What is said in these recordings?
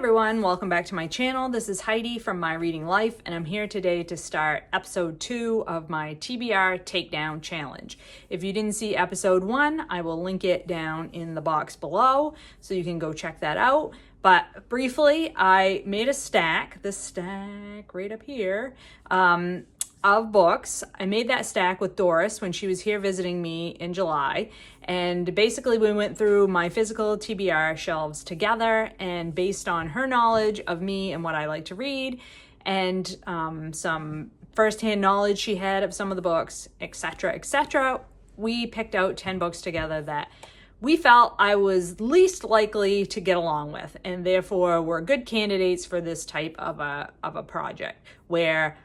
everyone, welcome back to my channel. This is Heidi from My Reading Life, and I'm here today to start episode 2 of my TBR Takedown challenge. If you didn't see episode 1, I will link it down in the box below so you can go check that out. But briefly, I made a stack, this stack right up here, of books. I made that stack with Doris when she was here visiting me in July. And basically we went through my physical TBR shelves together, and based on her knowledge of me and what I like to read and some firsthand knowledge she had of some of the books, etc., we picked out 10 books together that we felt I was least likely to get along with, and therefore were good candidates for this type of a project where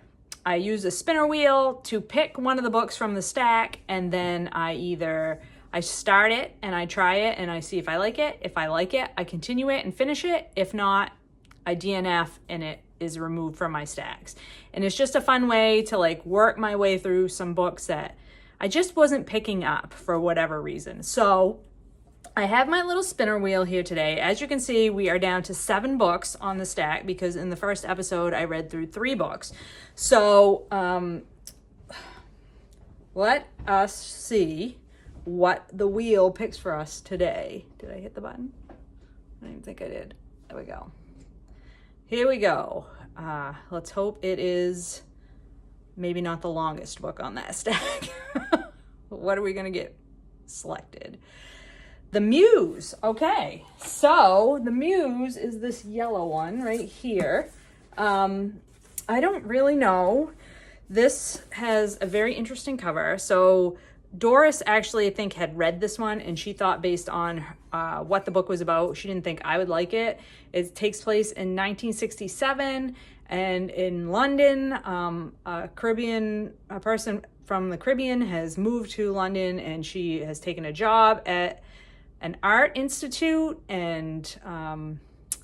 I use a spinner wheel to pick one of the books from the stack, and then I start it and I try it and I see if I like it. If I like it, I continue it and finish it. If not, I DNF and it is removed from my stacks. And it's just a fun way to work my way through some books that I just wasn't picking up for whatever reason. So I have my little spinner wheel here today. As you can see, we are down to 7 books on the stack because in the first episode, I read through 3 books. So let us see what the wheel picks for us today. Did I hit the button? I don't even think I did. There we go. Here we go. Let's hope it is maybe not the longest book on that stack. What are we going to get selected? The Muse. Okay, so The Muse is this yellow one right here. I don't really know. This has a very interesting cover. So Doris actually, I think, had read this one, and she thought based on what the book was about, she didn't think I would like it. It takes place in 1967, and in London, a person from the Caribbean has moved to London, and she has taken a job at an art institute and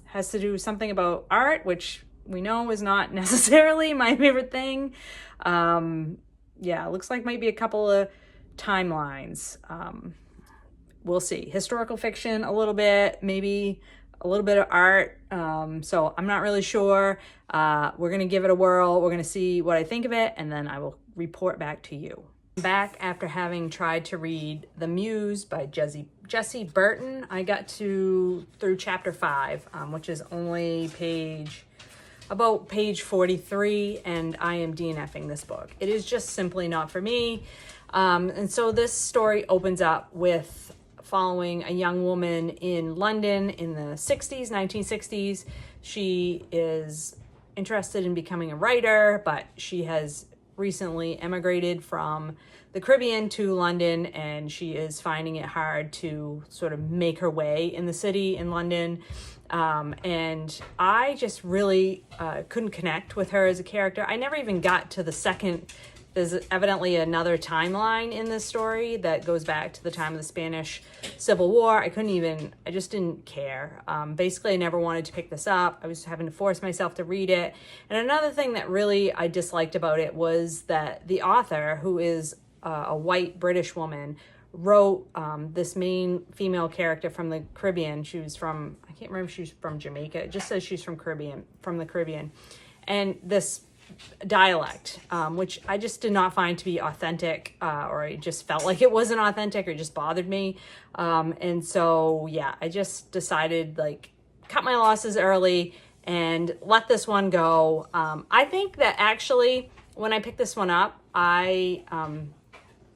has to do something about art, which we know is not necessarily my favorite thing. Yeah, it looks like maybe a couple of timelines. We'll see. Historical fiction a little bit, maybe a little bit of art. So I'm not really sure. We're going to give it a whirl. We're going to see what I think of it, and then I will report back to you. Back after having tried to read The Muse by Jessie Burton. I got through chapter 5, which is only about page 43, and I am DNFing this book. It is just simply not for me. And so this story opens up with following a young woman in London in the 1960s. She is interested in becoming a writer, but she has recently emigrated from the Caribbean to London, and she is finding it hard to sort of make her way in the city in London. And I just really couldn't connect with her as a character. I never even got to the second. There's evidently another timeline in this story that goes back to the time of the Spanish Civil War. I just didn't care. Basically, I never wanted to pick this up. I was having to force myself to read it. And another thing that really I disliked about it was that the author, who is a white British woman, wrote this main female character from the Caribbean. She was from, I can't remember if she's from Jamaica. It just says she's from the Caribbean. And this dialect, which I just did not find to be authentic, or I just felt like it wasn't authentic, or it just bothered me. And so, yeah, I just decided, cut my losses early and let this one go. I think that actually, when I picked this one up, I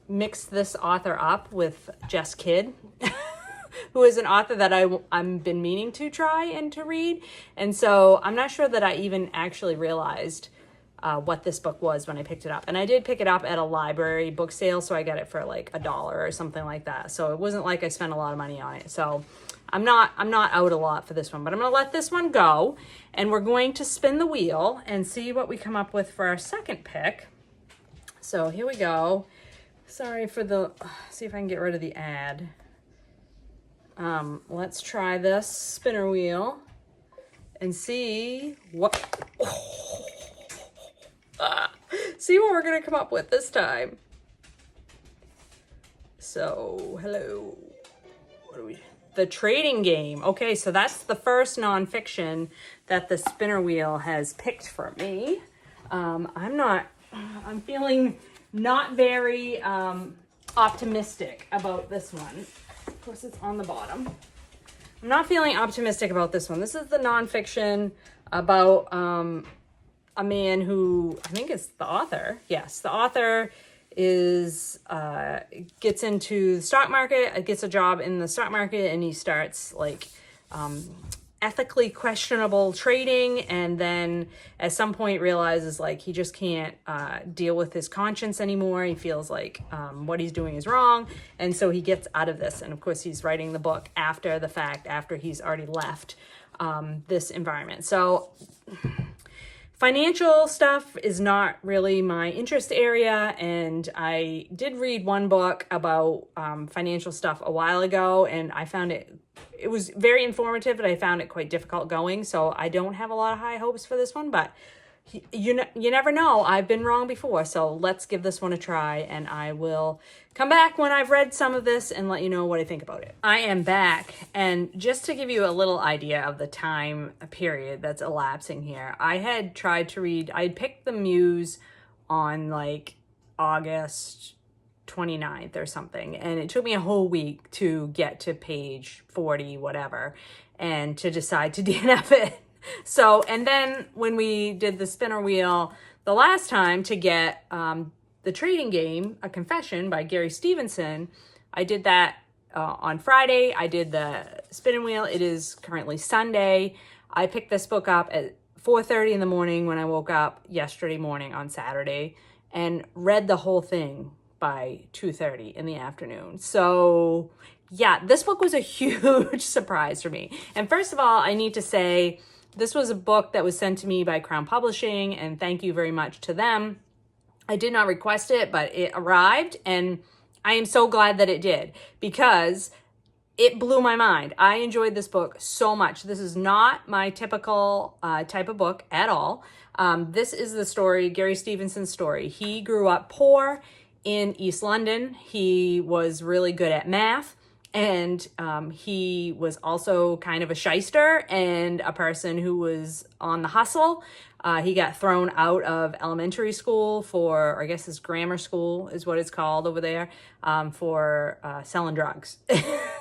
mixed this author up with Jess Kidd, who is an author that I've been meaning to try and to read. And so I'm not sure that I even actually realized what this book was when I picked it up. And I did pick it up at a library book sale, so I got it for $1 or something like that. So it wasn't like I spent a lot of money on it. So I'm not out a lot for this one, but I'm going to let this one go, and we're going to spin the wheel and see what we come up with for our second pick. So here we go. Sorry for see if I can get rid of the ad. Let's try this spinner wheel and see what we're gonna come up with this time. So, hello. What do we The Trading Game. Okay, so that's the first nonfiction that the spinner wheel has picked for me. I'm feeling not very optimistic about this one. Of course, it's on the bottom. I'm not feeling optimistic about this one. This is the nonfiction about a man who, I think it's the author. Yes, the author is gets into the stock market, gets a job in the stock market, and he starts like ethically questionable trading, and then at some point realizes like he just can't deal with his conscience anymore. He feels like what he's doing is wrong, and so he gets out of this. And of course he's writing the book after the fact, after he's already left this environment. So financial stuff is not really my interest area, and I did read one book about financial stuff a while ago, and I found it was very informative, but I found it quite difficult going, so I don't have a lot of high hopes for this one, but you never know. I've been wrong before, so let's give this one a try, and I will come back when I've read some of this and let you know what I think about it. I am back, and just to give you a little idea of the time period that's elapsing here, I had tried to read, I picked The Muse on like August 29th or something, and it took me a whole week to get to page 40 whatever and to decide to DNF it. So, and then when we did the spinner wheel the last time to get The Trading Game, A Confession by Gary Stevenson, I did that on Friday. I did the spinning wheel. It is currently Sunday. I picked this book up at 4:30 in the morning when I woke up yesterday morning on Saturday, and read the whole thing by 2:30 in the afternoon. So yeah, this book was a huge surprise for me. And first of all, I need to say this was a book that was sent to me by Crown Publishing, and thank you very much to them. I did not request it, but it arrived, and I am so glad that it did, because it blew my mind. I enjoyed this book so much. This is not my typical type of book at all. This is the story, Gary Stevenson's story. He grew up poor in East London. He was really good at math, and he was also kind of a shyster and a person who was on the hustle. He got thrown out of elementary school for, or I guess his grammar school is what it's called over there, for selling drugs,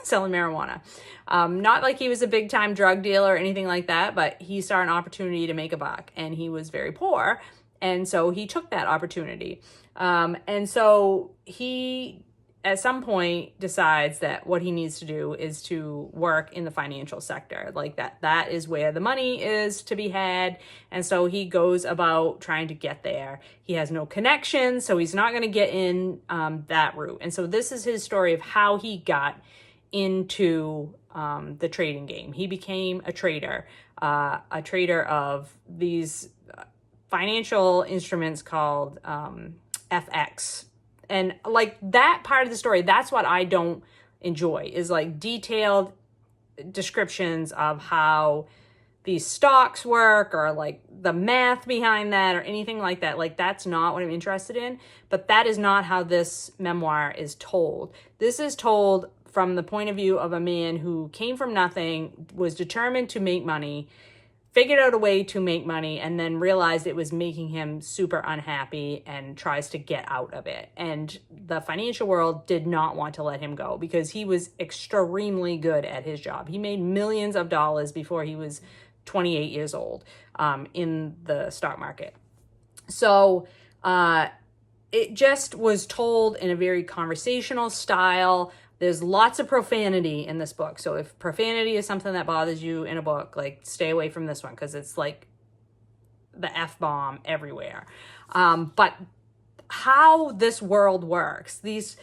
selling marijuana. Not like he was a big time drug dealer or anything like that, but he saw an opportunity to make a buck, and he was very poor. And so he took that opportunity. And so he, at some point, decides that what he needs to do is to work in the financial sector. Like that is where the money is to be had. And so he goes about trying to get there. He has no connections, so he's not going to get in that route. And so this is his story of how he got into the trading game. He became a trader of these financial instruments called FX. And like that part of the story, that's what I don't enjoy, is like detailed descriptions of how these stocks work, or like the math behind that, or anything like that. Like that's not what I'm interested in, but that is not how this memoir is told. This is told from the point of view of a man who came from nothing, was determined to make money, figured out a way to make money, and then realized it was making him super unhappy and tries to get out of it. And the financial world did not want to let him go because he was extremely good at his job. He made millions of dollars before he was 28 years old in the stock market. So it just was told in a very conversational style. There's lots of profanity in this book. So if profanity is something that bothers you in a book, like stay away from this one, because it's like the F-bomb everywhere. But how this world works, these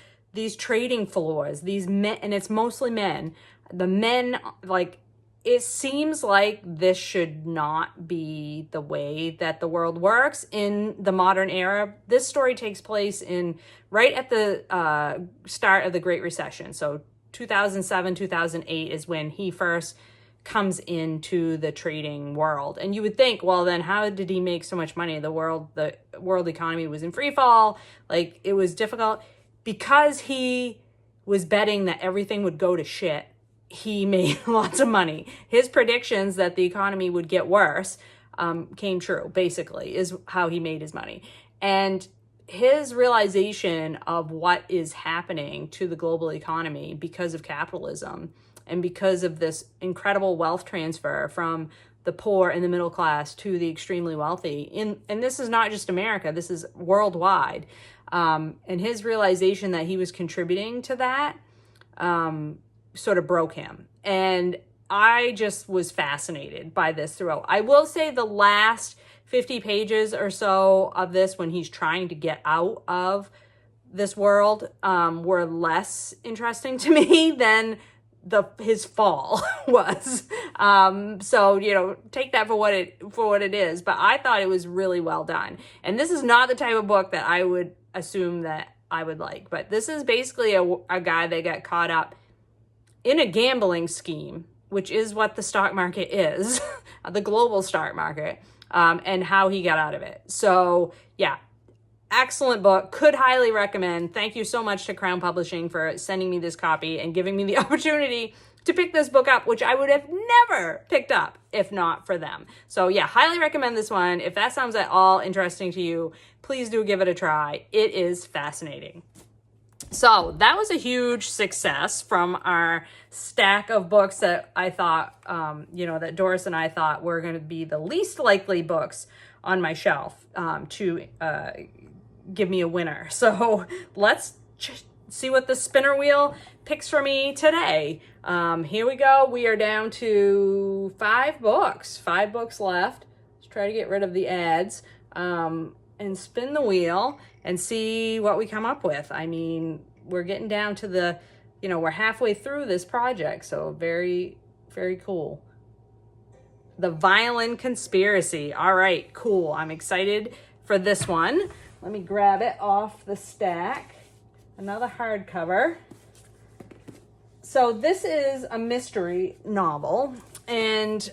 trading floors, these men, and it's mostly men, the men, like, it seems like this should not be the way that the world works in the modern era. This story takes place right at the start of the Great Recession. So 2007, 2008 is when he first comes into the trading world. And you would think, well, then how did he make so much money? The world economy was in free fall. Like, it was difficult because he was betting that everything would go to shit. he made lots of money. His predictions that the economy would get worse came true, basically, is how he made his money. And his realization of what is happening to the global economy because of capitalism and because of this incredible wealth transfer from the poor and the middle class to the extremely wealthy. And this is not just America, this is worldwide. And his realization that he was contributing to that sort of broke him. And I just was fascinated by this throughout. I will say the last 50 pages or so of this, when he's trying to get out of this world, were less interesting to me than his fall was. So, you know, take that for what it is. But I thought it was really well done. And this is not the type of book that I would assume that I would like. But this is basically a guy that got caught up in a gambling scheme, which is what the stock market is, the global stock market, and how he got out of it. So yeah, excellent book. Could highly recommend. Thank you so much to Crown Publishing for sending me this copy and giving me the opportunity to pick this book up, which I would have never picked up if not for them. So yeah, highly recommend this one. If that sounds at all interesting to you, please do give it a try. It is fascinating. So that was a huge success from our stack of books that I thought, that Doris and I thought were going to be the least likely books on my shelf to give me a winner. So let's see what the spinner wheel picks for me today. Here we go. We are down to 5 books. 5 books left. Let's try to get rid of the ads and spin the wheel and see what we come up with. I mean, we're getting down to we're halfway through this project, so very, very cool. The Violin Conspiracy. All right, cool. I'm excited for this one. Let me grab it off the stack. Another hardcover. So this is a mystery novel, and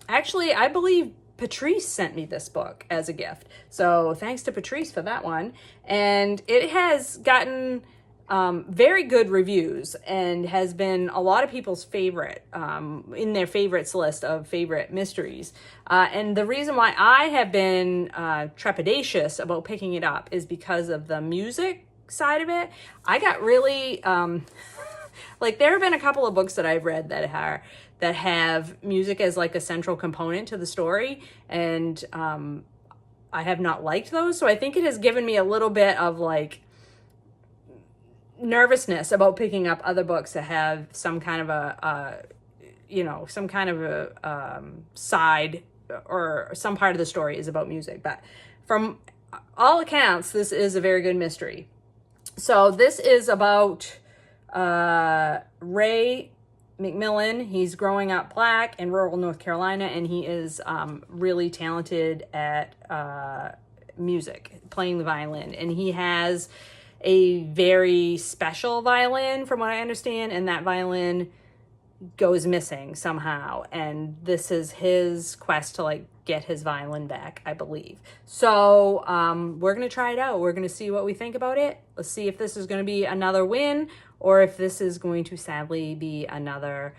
actually, I believe Patrice sent me this book as a gift. So thanks to Patrice for that one. And it has gotten very good reviews and has been a lot of people's favorite, in their favorites list of favorite mysteries. And the reason why I have been trepidatious about picking it up is because of the music side of it. I got really, there have been a couple of books that I've read that have music as like a central component to the story, and I have not liked those. So I think it has given me a little bit of nervousness about picking up other books that have some kind of a side, or some part of the story is about music. But from all accounts, this is a very good mystery. So this is about Ray McMillan. He's growing up black in rural North Carolina, and he is really talented at music, playing the violin. And he has a very special violin, from what I understand, and that violin goes missing somehow. And this is his quest to get his violin back, I believe. So we're going to try it out. We're going to see what we think about it. Let's see if this is going to be another win, or if this is going to sadly be another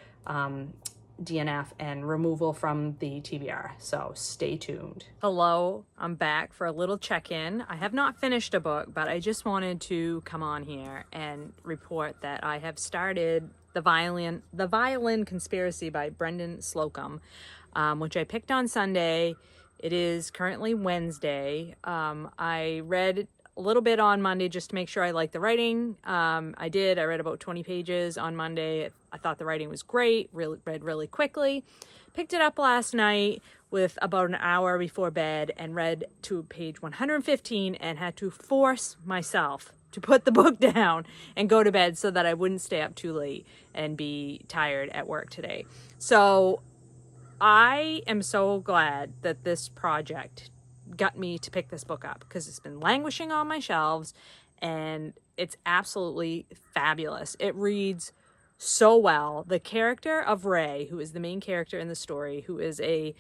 DNF and removal from the TBR. So stay tuned. Hello, I'm back for a little check-in. I have not finished a book, but I just wanted to come on here and report that I have started The Violin Conspiracy by Brendan Slocum, which I picked on Sunday. It is currently Wednesday. I read a little bit on Monday just to make sure I liked the writing. I did. I read about 20 pages on Monday. I thought the writing was great. Read really quickly. Picked it up last night with about an hour before bed and read to page 115 and had to force myself to put the book down and go to bed so that I wouldn't stay up too late and be tired at work today. So I am so glad that this project got me to pick this book up, because it's been languishing on my shelves and it's absolutely fabulous. It reads so well. The character of Ray, who is the main character in the story, who is a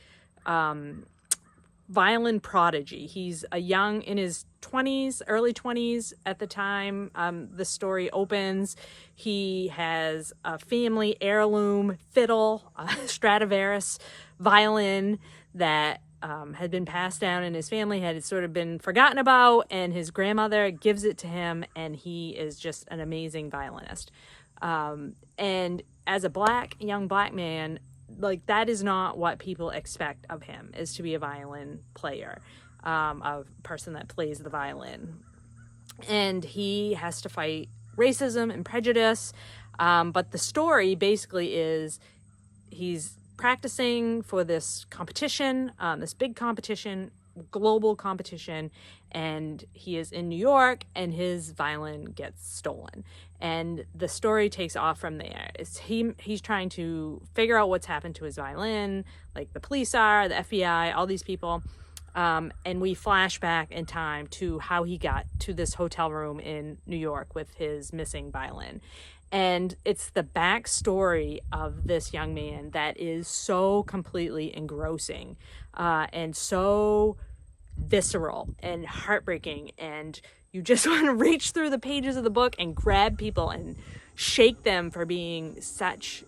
violin prodigy. He's in his 20s, early 20s at the time the story opens. He has a family heirloom fiddle, a Stradivarius violin that had been passed down in his family, had sort of been forgotten about, and his grandmother gives it to him, and he is just an amazing violinist. And as a young black man, like, that is not what people expect of him, is to be a violin player, a person that plays the violin. And he has to fight racism and prejudice. But the story basically is he's practicing for this competition, this big competition, global competition, and he is in New York, and his violin gets stolen, and the story takes off from there. He's trying to figure out what's happened to his violin, like the police are, the FBI, all these people, and we flash back in time to how he got to this hotel room in New York with his missing violin. And it's the backstory of this young man that is so completely engrossing, and so visceral and heartbreaking. And you just want to reach through the pages of the book and grab people and shake them for being such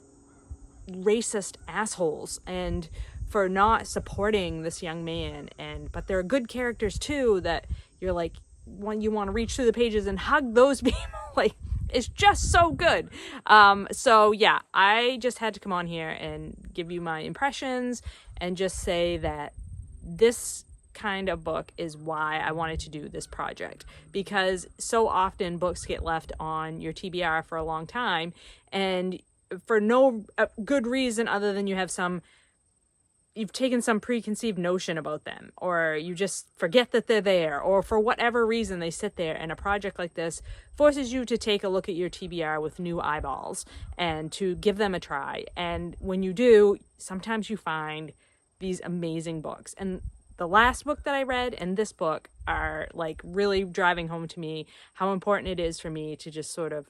racist assholes and for not supporting this young man. But there are good characters too that you're like, when you want to reach through the pages and hug those people. Like, it's just so good. So yeah, I just had to come on here and give you my impressions and just say that this kind of book is why I wanted to do this project, because so often books get left on your TBR for a long time, and for no good reason other than you've taken some preconceived notion about them, or you just forget that they're there, or for whatever reason they sit there. And a project like this forces you to take a look at your TBR with new eyeballs and to give them a try. And when you do, sometimes you find these amazing books. And the last book that I read and this book are like really driving home to me how important it is for me to just sort of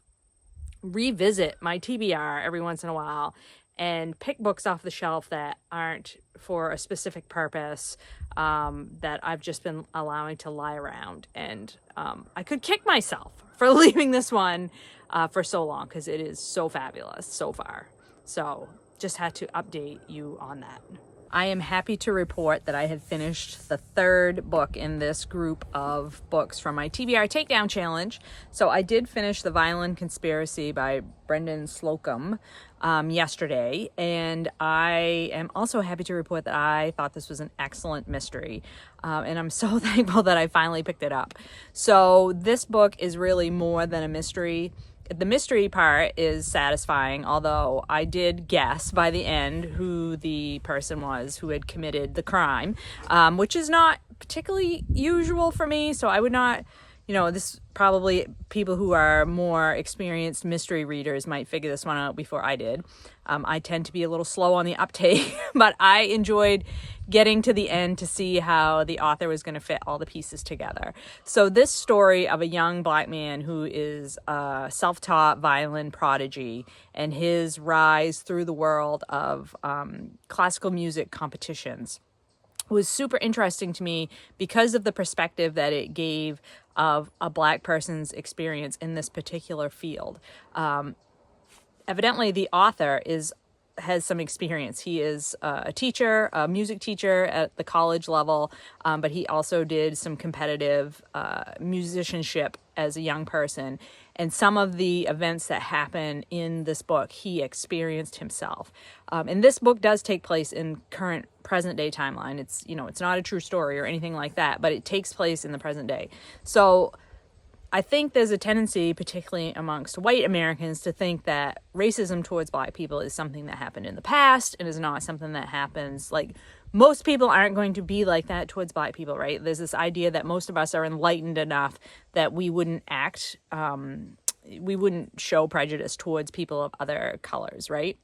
revisit my TBR every once in a while and pick books off the shelf that aren't for a specific purpose, that I've just been allowing to lie around. And I could kick myself for leaving this one for so long, because it is so fabulous so far. So just had to update you on that. I am happy to report that I have finished the third book in this group of books from my TBR Takedown challenge. So I did finish The Violin Conspiracy by Brendan Slocum yesterday, and I am also happy to report that I thought this was an excellent mystery, and I'm so thankful that I finally picked it up. So this book is really more than a mystery. The mystery part is satisfying, although I did guess by the end who the person was who had committed the crime, which is not particularly usual for me. So I would not, this probably people who are more experienced mystery readers might figure this one out before I did. I tend to be a little slow on the uptake, but I enjoyed getting to the end to see how the author was going to fit all the pieces together. So this story of a young black man who is a self-taught violin prodigy and his rise through the world of classical music competitions was super interesting to me because of the perspective that it gave of a black person's experience in this particular field. Evidently, the author has some experience. He is a teacher, a music teacher at the college level, but he also did some competitive musicianship as a young person. And some of the events that happen in this book, he experienced himself. And this book does take place in current present day timeline. It's, it's not a true story or anything like that, but it takes place in the present day. So I think there's a tendency, particularly amongst white Americans, to think that racism towards black people is something that happened in the past and is not something that happens. Like, most people aren't going to be like that towards black people, right? There's this idea that most of us are enlightened enough that we wouldn't we wouldn't show prejudice towards people of other colors, right?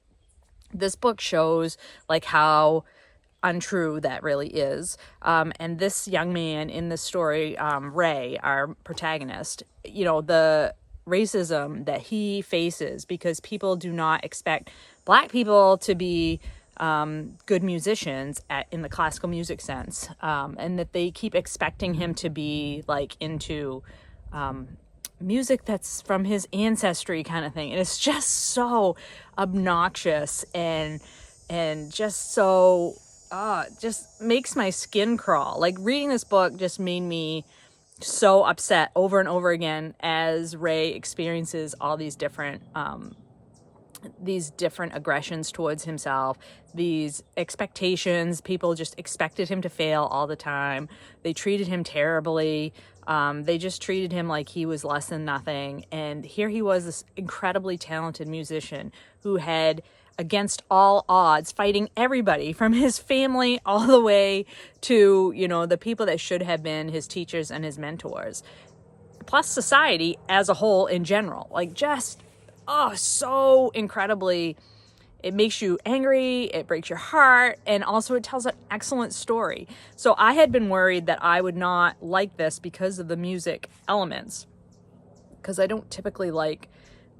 This book shows like how untrue that really is. And this young man in this story, Ray, our protagonist, the racism that he faces because people do not expect black people to be good musicians in the classical music sense, and that they keep expecting him to be like into music that's from his ancestry kind of thing. And it's just so obnoxious and just so just makes my skin crawl. Like, reading this book just made me so upset over and over again as Ray experiences all these different aggressions towards himself, these expectations. People just expected him to fail all the time. They treated him terribly. They just treated him like he was less than nothing. And here he was, this incredibly talented musician who had, against all odds, fighting everybody from his family all the way to, you know, the people that should have been his teachers and his mentors, plus society as a whole in general. Like, just, so incredibly, it makes you angry, it breaks your heart, and also it tells an excellent story. So I had been worried that I would not like this because of the music elements, because I don't typically like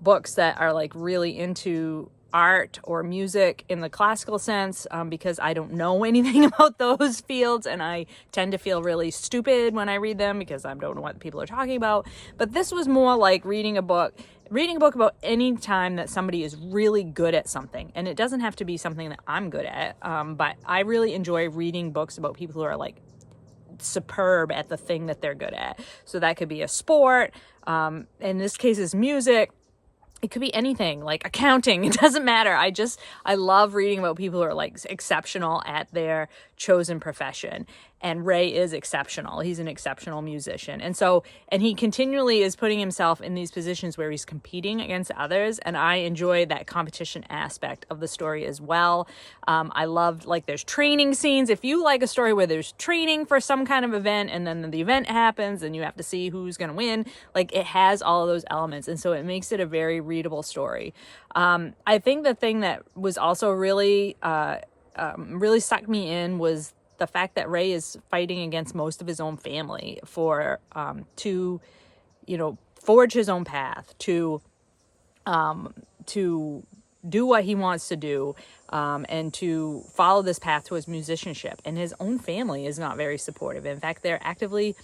books that are like really into art or music in the classical sense, because I don't know anything about those fields, and I tend to feel really stupid when I read them because I don't know what people are talking about. But this was more like reading a book about any time that somebody is really good at something. And it doesn't have to be something that I'm good at, but I really enjoy reading books about people who are like superb at the thing that they're good at. So that could be a sport, in this case is music. It could be anything, like accounting. It doesn't matter. I love reading about people who are like exceptional at their chosen profession. And Ray is exceptional. He's an exceptional musician. And he continually is putting himself in these positions where he's competing against others. And I enjoy that competition aspect of the story as well. I love, like, there's training scenes. If you like a story where there's training for some kind of event and then the event happens and you have to see who's going to win, like, it has all of those elements. And so it makes it a very readable story. I think the thing that was also really sucked me in was the fact that Ray is fighting against most of his own family to, you know, forge his own path, to do what he wants to do, and to follow this path towards musicianship. And his own family is not very supportive. In fact, they're actively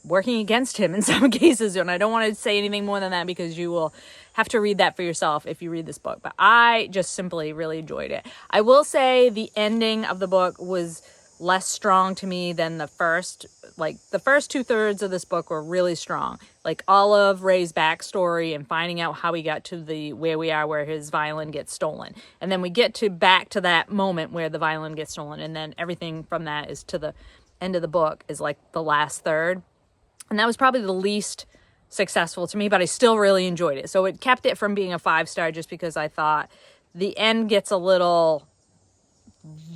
working against him in some cases. And I don't want to say anything more than that because you will have to read that for yourself if you read this book. But I just simply really enjoyed it. I will say the ending of the book was less strong to me than the first. Like, the first 2/3 of this book were really strong. Like, all of Ray's backstory and finding out how he got to where we are, where his violin gets stolen. And then we get back to that moment where the violin gets stolen. And then everything from that is to the end of the book is like the last third. And that was probably the least successful to me, but I still really enjoyed it. So it kept it from being a 5-star just because I thought the end gets a little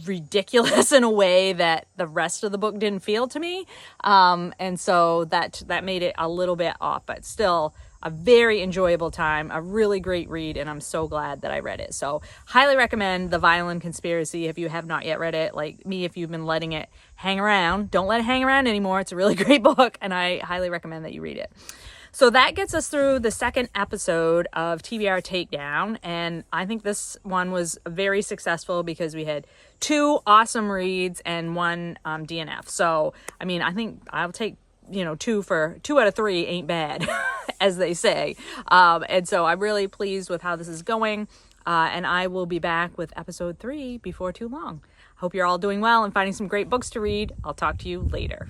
ridiculous in a way that the rest of the book didn't feel to me. And so that made it a little bit off, but still a very enjoyable time, a really great read, and I'm so glad that I read it. So highly recommend The Violin Conspiracy if you have not yet read it. Like me, if you've been letting it hang around, don't let it hang around anymore. It's a really great book, and I highly recommend that you read it. So that gets us through the second episode of TBR Takedown, and I think this one was very successful because we had 2 awesome reads and 1 DNF. So, I mean, I think I'll take, 2 out of 3 ain't bad, as they say. And so I'm really pleased with how this is going, and I will be back with episode 3 before too long. Hope you're all doing well and finding some great books to read. I'll talk to you later.